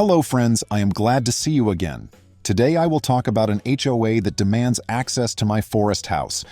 Hello friends, I am glad to see you again. Today I will talk about an HOA that demands access to my forest house.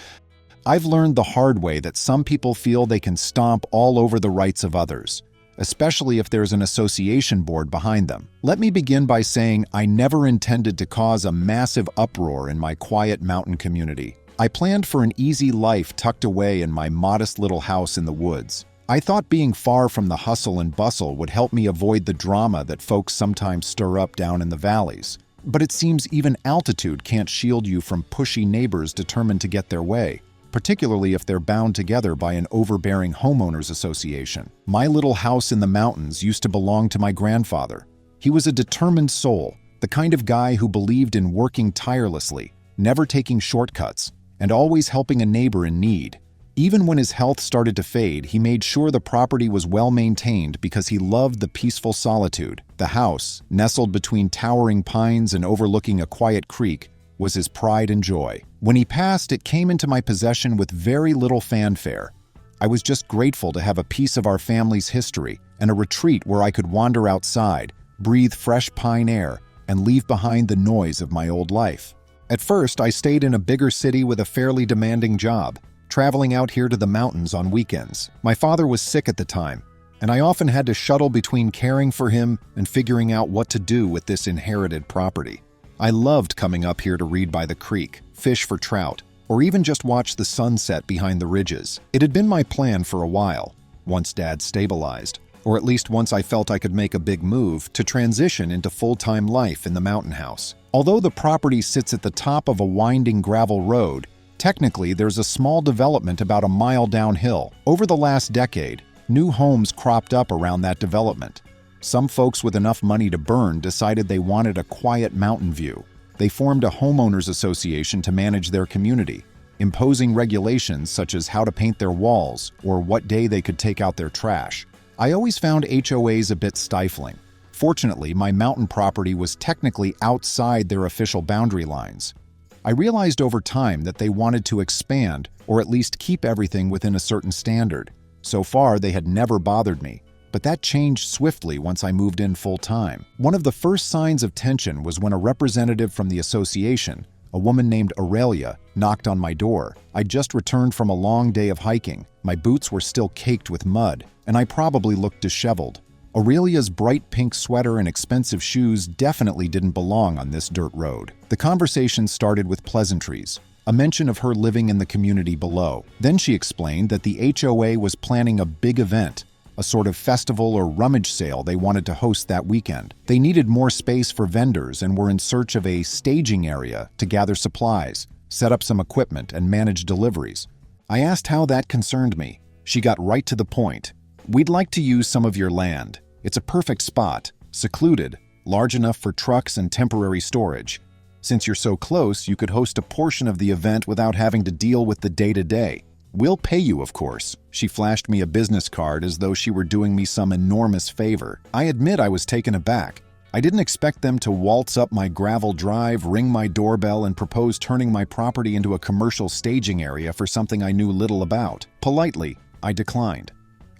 I've learned the hard way that some people feel they can stomp all over the rights of others, especially if there's an association board behind them. Let me begin by saying I never intended to cause a massive uproar in my quiet mountain community. I planned for an easy life tucked away in my modest little house in the woods. I thought being far from the hustle and bustle would help me avoid the drama that folks sometimes stir up down in the valleys. But it seems even altitude can't shield you from pushy neighbors determined to get their way, particularly if they're bound together by an overbearing homeowners association. My little house in the mountains used to belong to my grandfather. He was a determined soul, the kind of guy who believed in working tirelessly, never taking shortcuts, and always helping a neighbor in need. Even when his health started to fade, he made sure the property was well maintained because he loved the peaceful solitude. The house, nestled between towering pines and overlooking a quiet creek, was his pride and joy. When he passed, it came into my possession with very little fanfare. I was just grateful to have a piece of our family's history and a retreat where I could wander outside, breathe fresh pine air, and leave behind the noise of my old life. At first, I stayed in a bigger city with a fairly demanding job, traveling out here to the mountains on weekends. My father was sick at the time, and I often had to shuttle between caring for him and figuring out what to do with this inherited property. I loved coming up here to read by the creek, fish for trout, or even just watch the sunset behind the ridges. It had been my plan for a while, once Dad stabilized, or at least once I felt I could make a big move, to transition into full-time life in the mountain house. Although the property sits at the top of a winding gravel road, technically, there's a small development about a mile downhill. Over the last decade, new homes cropped up around that development. Some folks with enough money to burn decided they wanted a quiet mountain view. They formed a homeowners association to manage their community, imposing regulations such as how to paint their walls or what day they could take out their trash. I always found HOAs a bit stifling. Fortunately, my mountain property was technically outside their official boundary lines. I realized over time that they wanted to expand or at least keep everything within a certain standard. So far, they had never bothered me, but that changed swiftly once I moved in full-time. One of the first signs of tension was when a representative from the association, a woman named Aurelia, knocked on my door. I'd just returned from a long day of hiking. My boots were still caked with mud, and I probably looked disheveled. Aurelia's bright pink sweater and expensive shoes definitely didn't belong on this dirt road. The conversation started with pleasantries, a mention of her living in the community below. Then she explained that the HOA was planning a big event, a sort of festival or rummage sale they wanted to host that weekend. They needed more space for vendors and were in search of a staging area to gather supplies, set up some equipment, and manage deliveries. I asked how that concerned me. She got right to the point. "We'd like to use some of your land. It's a perfect spot, secluded, large enough for trucks and temporary storage. Since you're so close, you could host a portion of the event without having to deal with the day-to-day. We'll pay you, of course." She flashed me a business card as though she were doing me some enormous favor. I admit I was taken aback. I didn't expect them to waltz up my gravel drive, ring my doorbell, and propose turning my property into a commercial staging area for something I knew little about. Politely, I declined.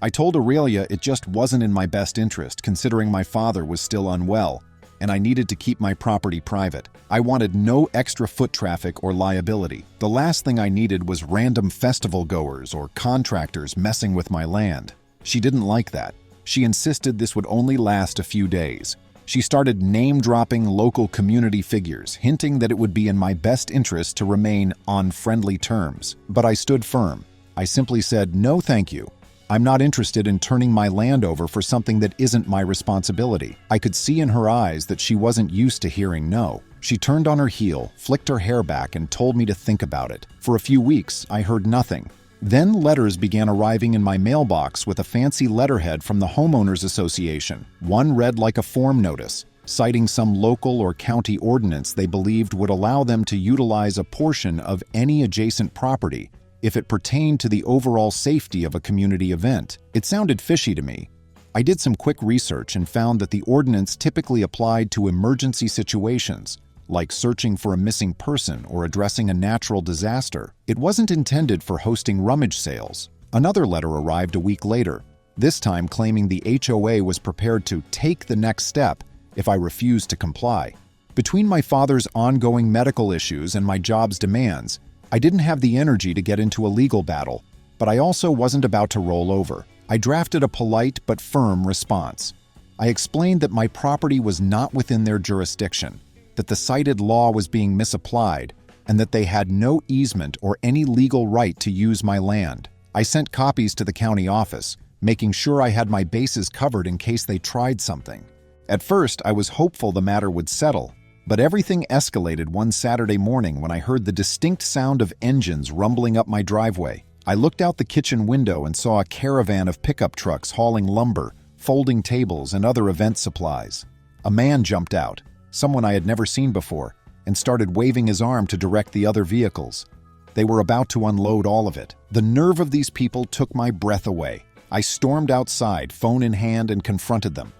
I told Aurelia it just wasn't in my best interest, considering my father was still unwell, and I needed to keep my property private. I wanted no extra foot traffic or liability. The last thing I needed was random festival goers or contractors messing with my land. She didn't like that. She insisted this would only last a few days. She started name-dropping local community figures, hinting that it would be in my best interest to remain on friendly terms. But I stood firm. I simply said, "No, thank you. I'm not interested in turning my land over for something that isn't my responsibility." I could see in her eyes that she wasn't used to hearing no. She turned on her heel, flicked her hair back, and told me to think about it. For a few weeks, I heard nothing. Then letters began arriving in my mailbox with a fancy letterhead from the Homeowners Association. One read like a form notice, citing some local or county ordinance they believed would allow them to utilize a portion of any adjacent property if it pertained to the overall safety of a community event. It sounded fishy to me. I did some quick research and found that the ordinance typically applied to emergency situations, like searching for a missing person or addressing a natural disaster. It wasn't intended for hosting rummage sales. Another letter arrived a week later, this time claiming the HOA was prepared to take the next step if I refused to comply. Between my father's ongoing medical issues and my job's demands, I didn't have the energy to get into a legal battle, but I also wasn't about to roll over. I drafted a polite but firm response. I explained that my property was not within their jurisdiction, that the cited law was being misapplied, and that they had no easement or any legal right to use my land. I sent copies to the county office, making sure I had my bases covered in case they tried something. At first, I was hopeful the matter would settle, but everything escalated one Saturday morning when I heard the distinct sound of engines rumbling up my driveway. I looked out the kitchen window and saw a caravan of pickup trucks hauling lumber, folding tables, and other event supplies. A man jumped out, someone I had never seen before, and started waving his arm to direct the other vehicles. They were about to unload all of it. The nerve of these people took my breath away. I stormed outside, phone in hand, and confronted them.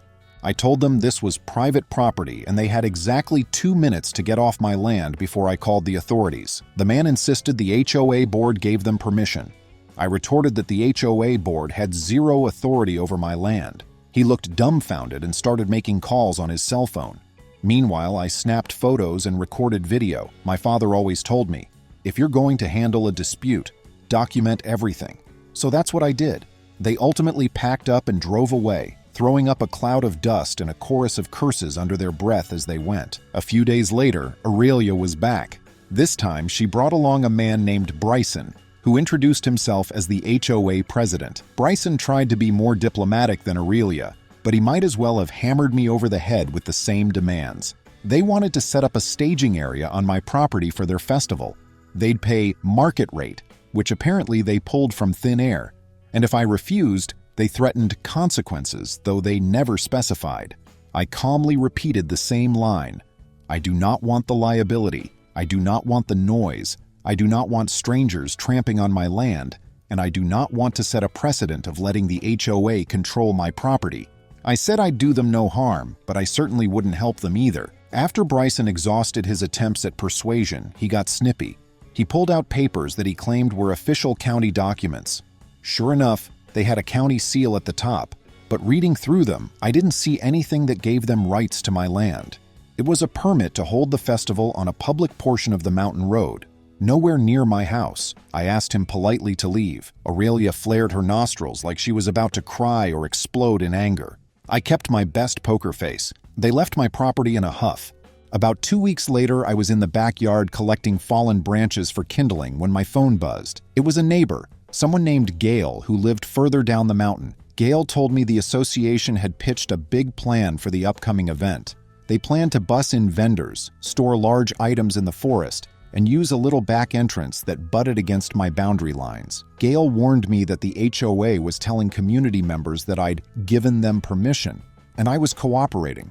I told them this was private property and they had exactly 2 minutes to get off my land before I called the authorities. The man insisted the HOA board gave them permission. I retorted that the HOA board had zero authority over my land. He looked dumbfounded and started making calls on his cell phone. Meanwhile, I snapped photos and recorded video. My father always told me, if you're going to handle a dispute, document everything. So that's what I did. They ultimately packed up and drove away, throwing up a cloud of dust and a chorus of curses under their breath as they went. A few days later, Aurelia was back. This time, she brought along a man named Bryson, who introduced himself as the HOA president. Bryson tried to be more diplomatic than Aurelia, but he might as well have hammered me over the head with the same demands. They wanted to set up a staging area on my property for their festival. They'd pay market rate, which apparently they pulled from thin air, and if I refused, they threatened consequences, though they never specified. I calmly repeated the same line. I do not want the liability. I do not want the noise. I do not want strangers tramping on my land, and I do not want to set a precedent of letting the HOA control my property. I said I'd do them no harm, but I certainly wouldn't help them either. After Bryson exhausted his attempts at persuasion, he got snippy. He pulled out papers that he claimed were official county documents. Sure enough, they had a county seal at the top, but reading through them, I didn't see anything that gave them rights to my land. It was a permit to hold the festival on a public portion of the mountain road, nowhere near my house. I asked him politely to leave. Aurelia flared her nostrils like she was about to cry or explode in anger. I kept my best poker face. They left my property in a huff. About 2 weeks later, I was in the backyard collecting fallen branches for kindling when my phone buzzed. It was a neighbor, someone named Gail, who lived further down the mountain. Gail told me the association had pitched a big plan for the upcoming event. They planned to bus in vendors, store large items in the forest, and use a little back entrance that butted against my boundary lines. Gail warned me that the HOA was telling community members that I'd given them permission, and I was cooperating.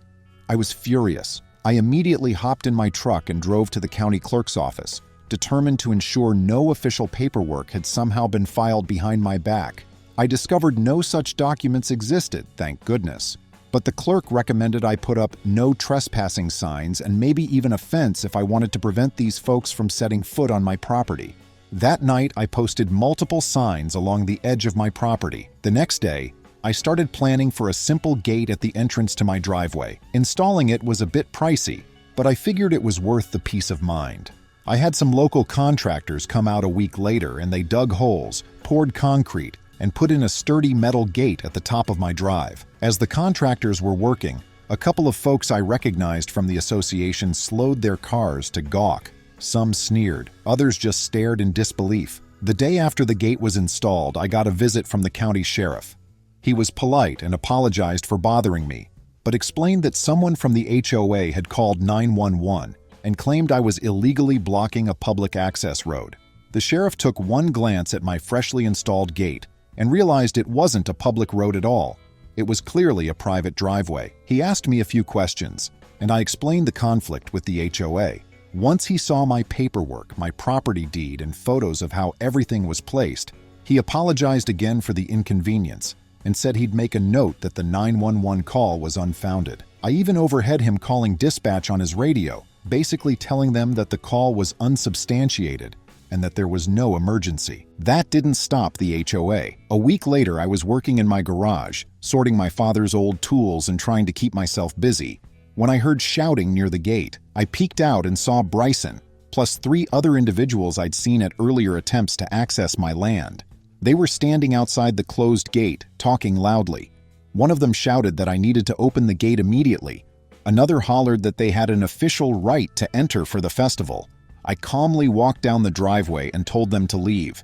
I was furious. I immediately hopped in my truck and drove to the county clerk's office, determined to ensure no official paperwork had somehow been filed behind my back. I discovered no such documents existed, thank goodness. But the clerk recommended I put up no trespassing signs and maybe even a fence if I wanted to prevent these folks from setting foot on my property. That night, I posted multiple signs along the edge of my property. The next day, I started planning for a simple gate at the entrance to my driveway. Installing it was a bit pricey, but I figured it was worth the peace of mind. I had some local contractors come out a week later and they dug holes, poured concrete, and put in a sturdy metal gate at the top of my drive. As the contractors were working, a couple of folks I recognized from the association slowed their cars to gawk. Some sneered, others just stared in disbelief. The day after the gate was installed, I got a visit from the county sheriff. He was polite and apologized for bothering me, but explained that someone from the HOA had called 911 and claimed I was illegally blocking a public access road. The sheriff took one glance at my freshly installed gate and realized it wasn't a public road at all. It was clearly a private driveway. He asked me a few questions, and I explained the conflict with the HOA. Once he saw my paperwork, my property deed, and photos of how everything was placed, he apologized again for the inconvenience and said he'd make a note that the 911 call was unfounded. I even overheard him calling dispatch on his radio, basically telling them that the call was unsubstantiated and that there was no emergency. That didn't stop the HOA. A week later, I was working in my garage, sorting my father's old tools and trying to keep myself busy, When I heard shouting near the gate, I peeked out and saw Bryson, plus 3 other individuals I'd seen at earlier attempts to access my land. They were standing outside the closed gate, talking loudly. One of them shouted that I needed to open the gate immediately. Another hollered that they had an official right to enter for the festival. I calmly walked down the driveway and told them to leave.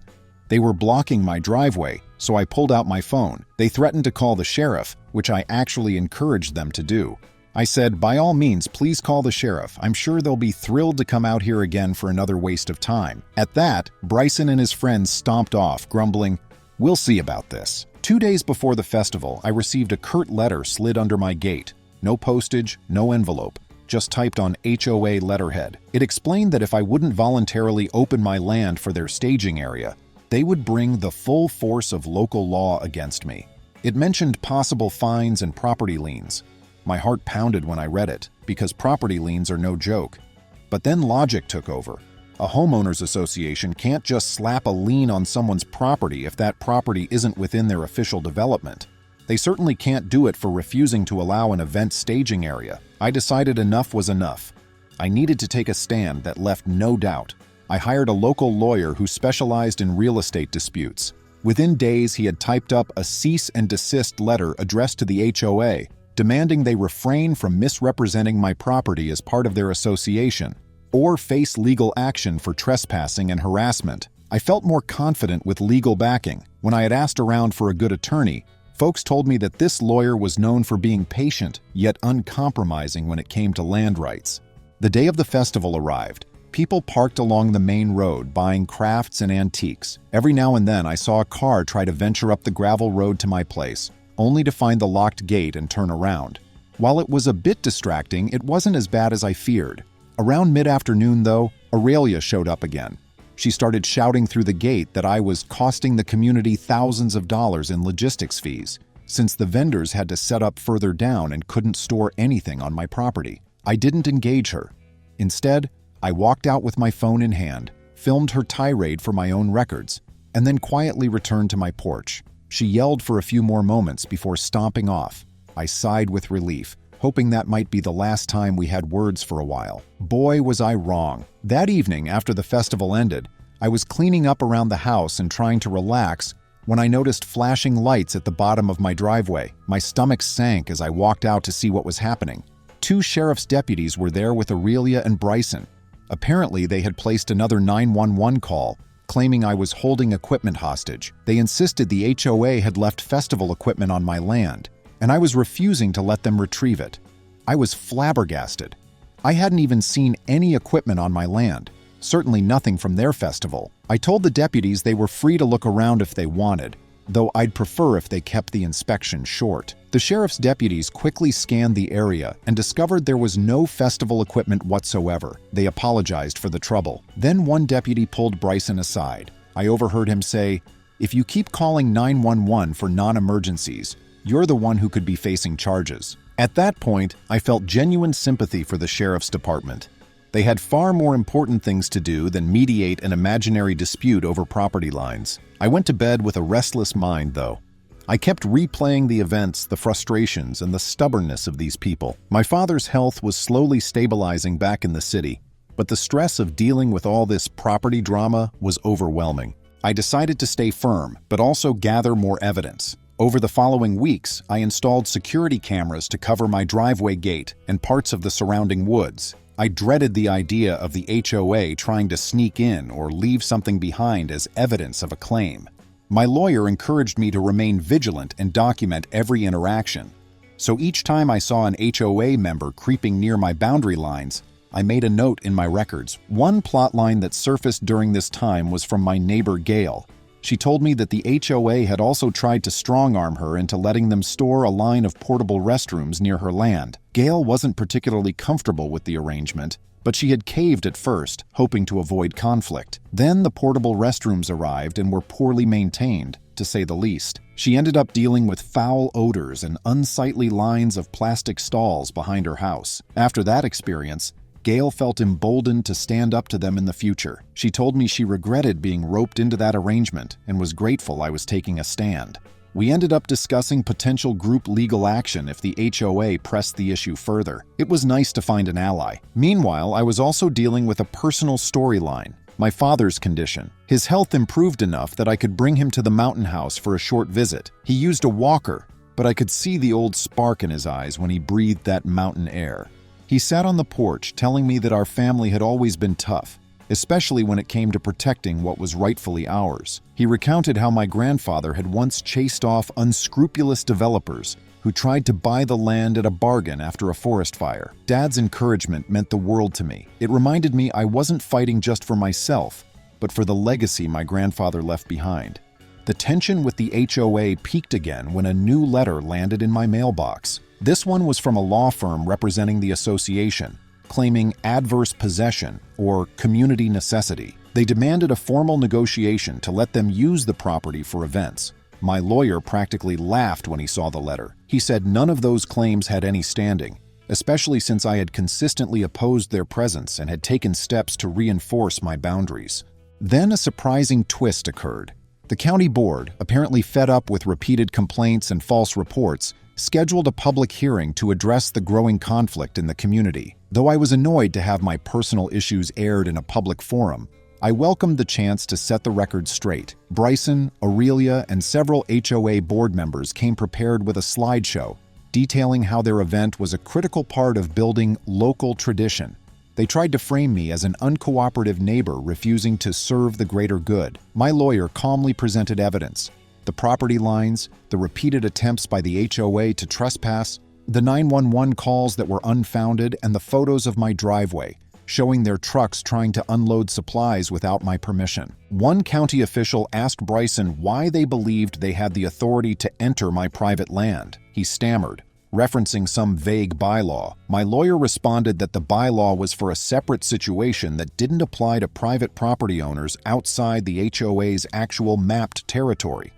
They were blocking my driveway, so I pulled out my phone. They threatened to call the sheriff, which I actually encouraged them to do. I said, by all means, please call the sheriff. I'm sure they'll be thrilled to come out here again for another waste of time. At that, Bryson and his friends stomped off, grumbling, we'll see about this. 2 days before the festival, I received a curt letter slid under my gate. No postage, no envelope, just typed on HOA letterhead. It explained that if I wouldn't voluntarily open my land for their staging area, they would bring the full force of local law against me. It mentioned possible fines and property liens. My heart pounded when I read it, because property liens are no joke. But then logic took over. A homeowners association can't just slap a lien on someone's property if that property isn't within their official development. They certainly can't do it for refusing to allow an event staging area. I decided enough was enough. I needed to take a stand that left no doubt. I hired a local lawyer who specialized in real estate disputes. Within days, he had typed up a cease and desist letter addressed to the HOA, demanding they refrain from misrepresenting my property as part of their association, or face legal action for trespassing and harassment. I felt more confident with legal backing. When I had asked around for a good attorney, folks told me that this lawyer was known for being patient, yet uncompromising when it came to land rights. The day of the festival arrived. People parked along the main road buying crafts and antiques. Every now and then I saw a car try to venture up the gravel road to my place, only to find the locked gate and turn around. While it was a bit distracting, it wasn't as bad as I feared. Around mid-afternoon, though, Aurelia showed up again. She started shouting through the gate that I was costing the community thousands of dollars in logistics fees, since the vendors had to set up further down and couldn't store anything on my property. I didn't engage her. Instead, I walked out with my phone in hand, filmed her tirade for my own records, and then quietly returned to my porch. She yelled for a few more moments before stomping off. I sighed with relief, hoping that might be the last time we had words for a while. Boy, was I wrong. That evening, after the festival ended, I was cleaning up around the house and trying to relax when I noticed flashing lights at the bottom of my driveway. My stomach sank as I walked out to see what was happening. 2 sheriff's deputies were there with Aurelia and Bryson. Apparently, they had placed another 911 call, claiming I was holding equipment hostage. They insisted the HOA had left festival equipment on my land, and I was refusing to let them retrieve it. I was flabbergasted. I hadn't even seen any equipment on my land, certainly nothing from their festival. I told the deputies they were free to look around if they wanted, though I'd prefer if they kept the inspection short. The sheriff's deputies quickly scanned the area and discovered there was no festival equipment whatsoever. They apologized for the trouble. Then one deputy pulled Bryson aside. I overheard him say, "If you keep calling 911 for non-emergencies, you're the one who could be facing charges." At that point, I felt genuine sympathy for the sheriff's department. They had far more important things to do than mediate an imaginary dispute over property lines. I went to bed with a restless mind, though. I kept replaying the events, the frustrations, and the stubbornness of these people. My father's health was slowly stabilizing back in the city, but the stress of dealing with all this property drama was overwhelming. I decided to stay firm, but also gather more evidence. Over the following weeks, I installed security cameras to cover my driveway gate and parts of the surrounding woods. I dreaded the idea of the HOA trying to sneak in or leave something behind as evidence of a claim. My lawyer encouraged me to remain vigilant and document every interaction. So each time I saw an HOA member creeping near my boundary lines, I made a note in my records. One plotline that surfaced during this time was from my neighbor Gail. She told me that the HOA had also tried to strong-arm her into letting them store a line of portable restrooms near her land. Gail wasn't particularly comfortable with the arrangement, but she had caved at first, hoping to avoid conflict. Then the portable restrooms arrived and were poorly maintained, to say the least. She ended up dealing with foul odors and unsightly lines of plastic stalls behind her house. After that experience, Gail felt emboldened to stand up to them in the future. She told me she regretted being roped into that arrangement and was grateful I was taking a stand. We ended up discussing potential group legal action if the HOA pressed the issue further. It was nice to find an ally. Meanwhile, I was also dealing with a personal storyline. My father's condition. His health improved enough that I could bring him to the mountain house for a short visit. He used a walker, but I could see the old spark in his eyes when he breathed that mountain air. He sat on the porch telling me that our family had always been tough, especially when it came to protecting what was rightfully ours. He recounted how my grandfather had once chased off unscrupulous developers who tried to buy the land at a bargain after a forest fire. Dad's encouragement meant the world to me. It reminded me I wasn't fighting just for myself, but for the legacy my grandfather left behind. The tension with the HOA peaked again when a new letter landed in my mailbox. This one was from a law firm representing the association, claiming adverse possession or community necessity. They demanded a formal negotiation to let them use the property for events. My lawyer practically laughed when he saw the letter. He said none of those claims had any standing, especially since I had consistently opposed their presence and had taken steps to reinforce my boundaries. Then a surprising twist occurred. The county board, apparently fed up with repeated complaints and false reports, scheduled a public hearing to address the growing conflict in the community. Though I was annoyed to have my personal issues aired in a public forum, I welcomed the chance to set the record straight. Bryson, Aurelia, and several HOA board members came prepared with a slideshow detailing how their event was a critical part of building local tradition. They tried to frame me as an uncooperative neighbor refusing to serve the greater good. My lawyer calmly presented evidence: the property lines, the repeated attempts by the HOA to trespass, the 911 calls that were unfounded, and the photos of my driveway, showing their trucks trying to unload supplies without my permission. One county official asked Bryson why they believed they had the authority to enter my private land. He stammered, referencing some vague bylaw. My lawyer responded that the bylaw was for a separate situation that didn't apply to private property owners outside the HOA's actual mapped territory.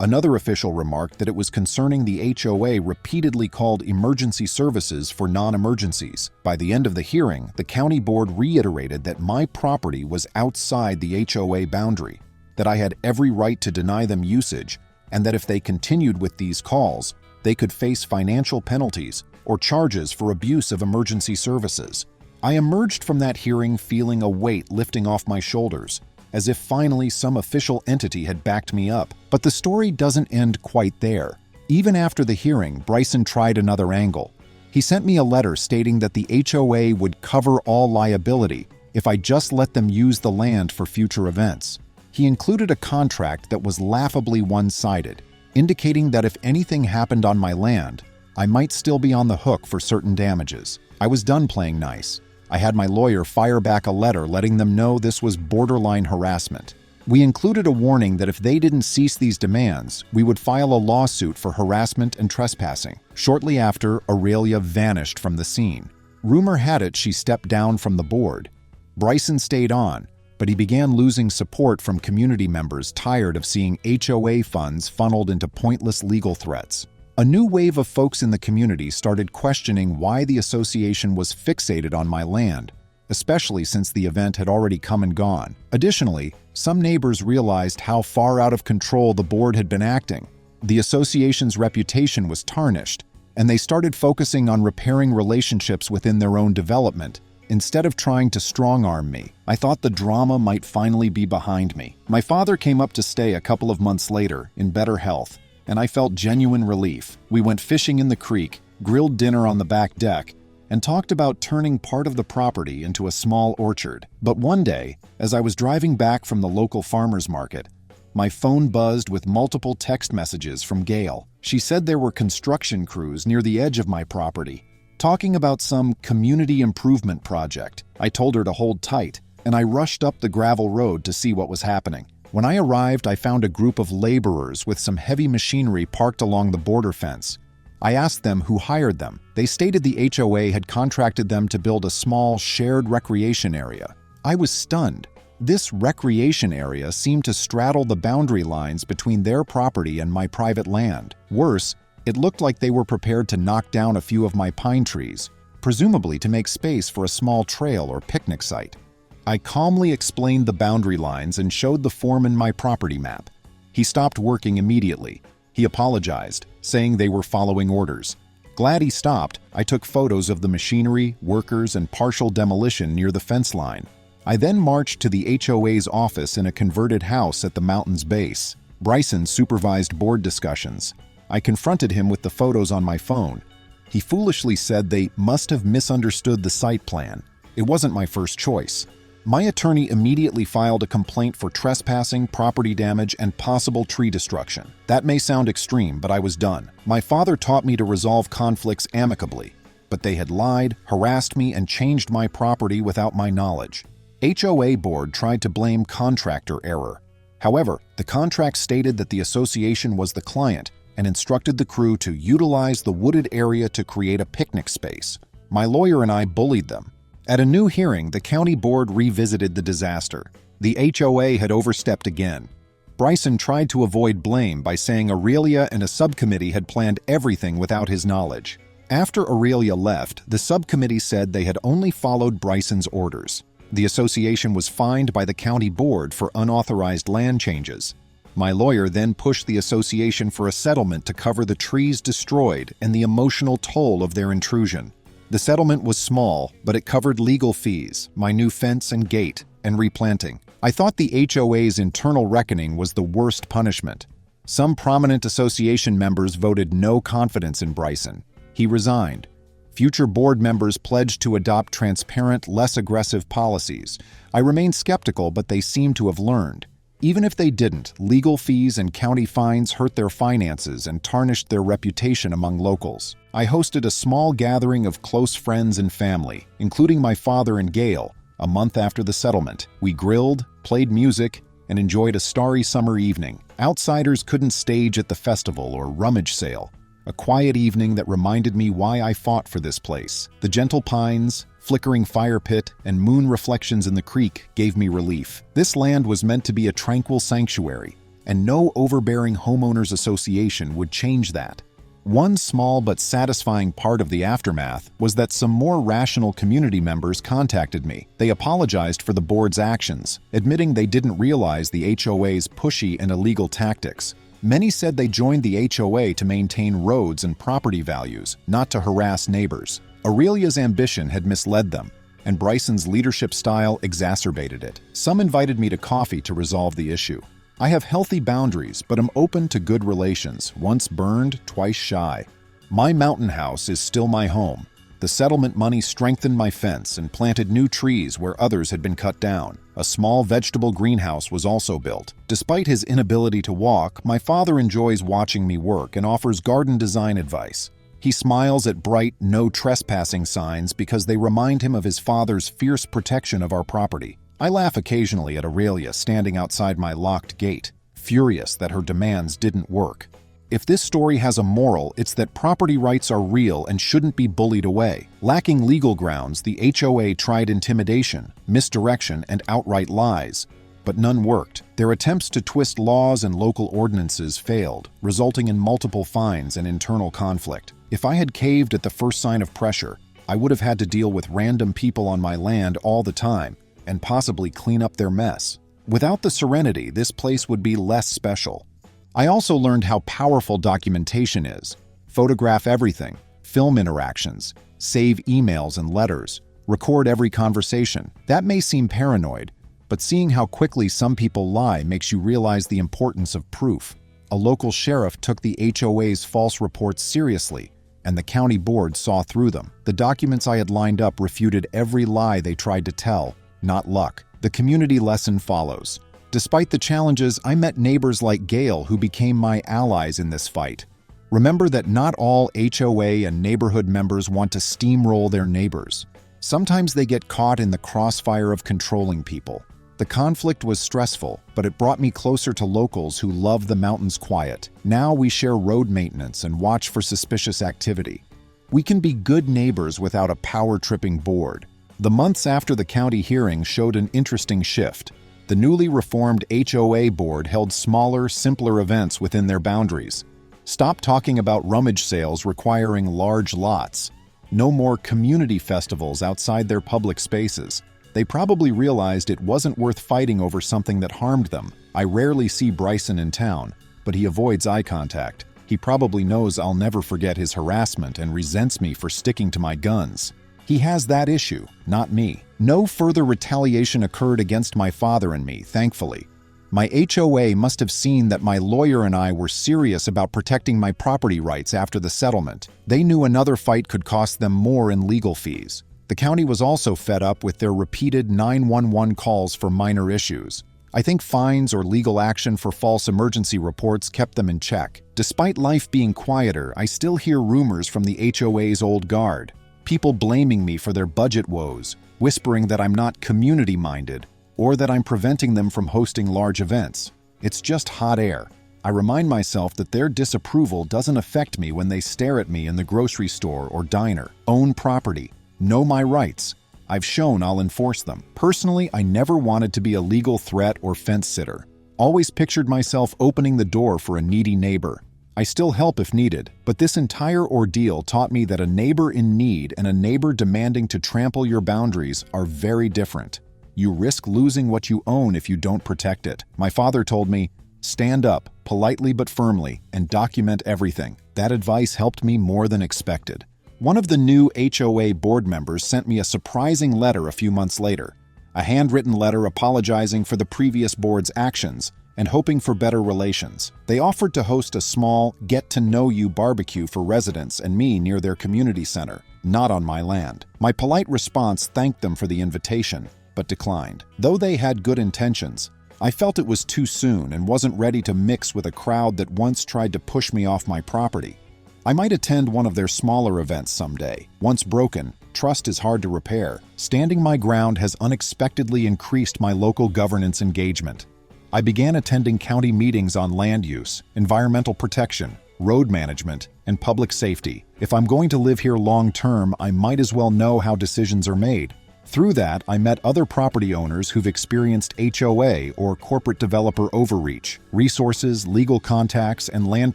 Another official remarked that it was concerning the HOA repeatedly called emergency services for non-emergencies. By the end of the hearing, the county board reiterated that my property was outside the HOA boundary, that I had every right to deny them usage, and that if they continued with these calls, they could face financial penalties or charges for abuse of emergency services. I emerged from that hearing feeling a weight lifting off my shoulders, as if finally some official entity had backed me up. But the story doesn't end quite there. Even after the hearing, Bryson tried another angle. He sent me a letter stating that the HOA would cover all liability if I just let them use the land for future events. He included a contract that was laughably one-sided, indicating that if anything happened on my land, I might still be on the hook for certain damages. I was done playing nice. I had my lawyer fire back a letter letting them know this was borderline harassment. We included a warning that if they didn't cease these demands, we would file a lawsuit for harassment and trespassing. Shortly after, Aurelia vanished from the scene. Rumor had it she stepped down from the board. Bryson stayed on, but he began losing support from community members tired of seeing HOA funds funneled into pointless legal threats. A new wave of folks in the community started questioning why the association was fixated on my land, especially since the event had already come and gone. Additionally, some neighbors realized how far out of control the board had been acting. The association's reputation was tarnished, and they started focusing on repairing relationships within their own development instead of trying to strong-arm me. I thought the drama might finally be behind me. My father came up to stay a couple of months later in better health, and I felt genuine relief. We went fishing in the creek, grilled dinner on the back deck, and talked about turning part of the property into a small orchard. But one day, as I was driving back from the local farmer's market, my phone buzzed with multiple text messages from Gail. She said there were construction crews near the edge of my property, talking about some community improvement project. I told her to hold tight, and I rushed up the gravel road to see what was happening. When I arrived, I found a group of laborers with some heavy machinery parked along the border fence. I asked them who hired them. They stated the HOA had contracted them to build a small shared recreation area. I was stunned. This recreation area seemed to straddle the boundary lines between their property and my private land. Worse, it looked like they were prepared to knock down a few of my pine trees, presumably to make space for a small trail or picnic site. I calmly explained the boundary lines and showed the foreman my property map. He stopped working immediately, He apologized, saying they were following orders. Glad he stopped, I took photos of the machinery, workers, and partial demolition near the fence line. I then marched to the HOA's office in a converted house at the mountain's base. Bryson supervised board discussions. I confronted him with the photos on my phone. He foolishly said they must have misunderstood the site plan. It wasn't my first choice. My attorney immediately filed a complaint for trespassing, property damage, and possible tree destruction. That may sound extreme, but I was done. My father taught me to resolve conflicts amicably, but they had lied, harassed me, and changed my property without my knowledge. HOA board tried to blame contractor error. However, the contract stated that the association was the client and instructed the crew to utilize the wooded area to create a picnic space. My lawyer and I bullied them. At a new hearing, the county board revisited the disaster. The HOA had overstepped again. Bryson tried to avoid blame by saying Aurelia and a subcommittee had planned everything without his knowledge. After Aurelia left, the subcommittee said they had only followed Bryson's orders. The association was fined by the county board for unauthorized land changes. My lawyer then pushed the association for a settlement to cover the trees destroyed and the emotional toll of their intrusion. The settlement was small, but it covered legal fees, my new fence and gate, and replanting. I thought the HOA's internal reckoning was the worst punishment. Some prominent association members voted no confidence in Bryson. He resigned. Future board members pledged to adopt transparent, less aggressive policies. I remained skeptical, but they seem to have learned. Even if they didn't, legal fees and county fines hurt their finances and tarnished their reputation among locals. I hosted a small gathering of close friends and family, including my father and Gail, a month after the settlement. We grilled, played music, and enjoyed a starry summer evening. Outsiders couldn't stage at the festival or rummage sale. A quiet evening that reminded me why I fought for this place. The gentle pines, flickering fire pit, and moon reflections in the creek gave me relief. This land was meant to be a tranquil sanctuary, and no overbearing homeowners association would change that. One small but satisfying part of the aftermath was that some more rational community members contacted me. They apologized for the board's actions, admitting they didn't realize the HOA's pushy and illegal tactics. Many said they joined the HOA to maintain roads and property values, not to harass neighbors. Aurelia's ambition had misled them, and Bryson's leadership style exacerbated it. Some invited me to coffee to resolve the issue. I have healthy boundaries, but am open to good relations, once burned, twice shy. My mountain house is still my home. The settlement money strengthened my fence and planted new trees where others had been cut down. A small vegetable greenhouse was also built. Despite his inability to walk, my father enjoys watching me work and offers garden design advice. He smiles at bright, no trespassing signs because they remind him of his father's fierce protection of our property. I laugh occasionally at Aurelia standing outside my locked gate, furious that her demands didn't work. If this story has a moral, it's that property rights are real and shouldn't be bullied away. Lacking legal grounds, the HOA tried intimidation, misdirection, and outright lies, but none worked. Their attempts to twist laws and local ordinances failed, resulting in multiple fines and internal conflict. If I had caved at the first sign of pressure, I would have had to deal with random people on my land all the time and possibly clean up their mess. Without the serenity, this place would be less special. I also learned how powerful documentation is. Photograph everything, film interactions, save emails and letters, record every conversation. That may seem paranoid, but seeing how quickly some people lie makes you realize the importance of proof. A local sheriff took the HOA's false reports seriously, and the county board saw through them. The documents I had lined up refuted every lie they tried to tell. Not luck. The community lesson follows. Despite the challenges, I met neighbors like Gail who became my allies in this fight. Remember that not all HOA and neighborhood members want to steamroll their neighbors. Sometimes they get caught in the crossfire of controlling people. The conflict was stressful, but it brought me closer to locals who love the mountain's quiet. Now we share road maintenance and watch for suspicious activity. We can be good neighbors without a power-tripping board. The months after the county hearing showed an interesting shift. The newly reformed HOA board held smaller, simpler events within their boundaries. Stop talking about rummage sales requiring large lots. No more community festivals outside their public spaces. They probably realized it wasn't worth fighting over something that harmed them. I rarely see Bryson in town, but he avoids eye contact. He probably knows I'll never forget his harassment and resents me for sticking to my guns. He has that issue, not me. No further retaliation occurred against my father and me, thankfully. My HOA must have seen that my lawyer and I were serious about protecting my property rights after the settlement. They knew another fight could cost them more in legal fees. The county was also fed up with their repeated 911 calls for minor issues. I think fines or legal action for false emergency reports kept them in check. Despite life being quieter, I still hear rumors from the HOA's old guard. People blaming me for their budget woes, whispering that I'm not community-minded, or that I'm preventing them from hosting large events. It's just hot air. I remind myself that their disapproval doesn't affect me when they stare at me in the grocery store or diner. Own property. Know my rights. I've shown I'll enforce them. Personally, I never wanted to be a legal threat or fence sitter. Always pictured myself opening the door for a needy neighbor. I still help if needed, but this entire ordeal taught me that a neighbor in need and a neighbor demanding to trample your boundaries are very different. You risk losing what you own if you don't protect it. My father told me, stand up, politely but firmly, and document everything. That advice helped me more than expected. One of the new HOA board members sent me a surprising letter a few months later, a handwritten letter apologizing for the previous board's actions and hoping for better relations. They offered to host a small, get-to-know-you barbecue for residents and me near their community center, not on my land. My polite response thanked them for the invitation, but declined. Though they had good intentions, I felt it was too soon and wasn't ready to mix with a crowd that once tried to push me off my property. I might attend one of their smaller events someday. Once broken, trust is hard to repair. Standing my ground has unexpectedly increased my local governance engagement. I began attending county meetings on land use, environmental protection, road management, and public safety. If I'm going to live here long-term, I might as well know how decisions are made. Through that, I met other property owners who've experienced HOA or corporate developer overreach. Resources, legal contacts, and land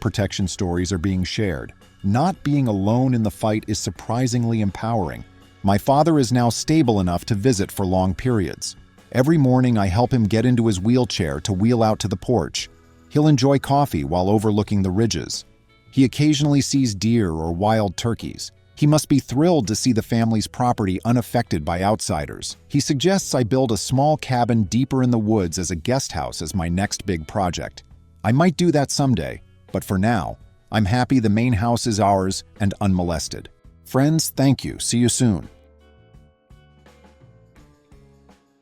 protection stories are being shared. Not being alone in the fight is surprisingly empowering. My father is now stable enough to visit for long periods. Every morning I help him get into his wheelchair to wheel out to the porch. He'll enjoy coffee while overlooking the ridges. He occasionally sees deer or wild turkeys. He must be thrilled to see the family's property unaffected by outsiders. He suggests I build a small cabin deeper in the woods as a guest house as my next big project. I might do that someday, but for now, I'm happy the main house is ours and unmolested. Friends, thank you. See you soon.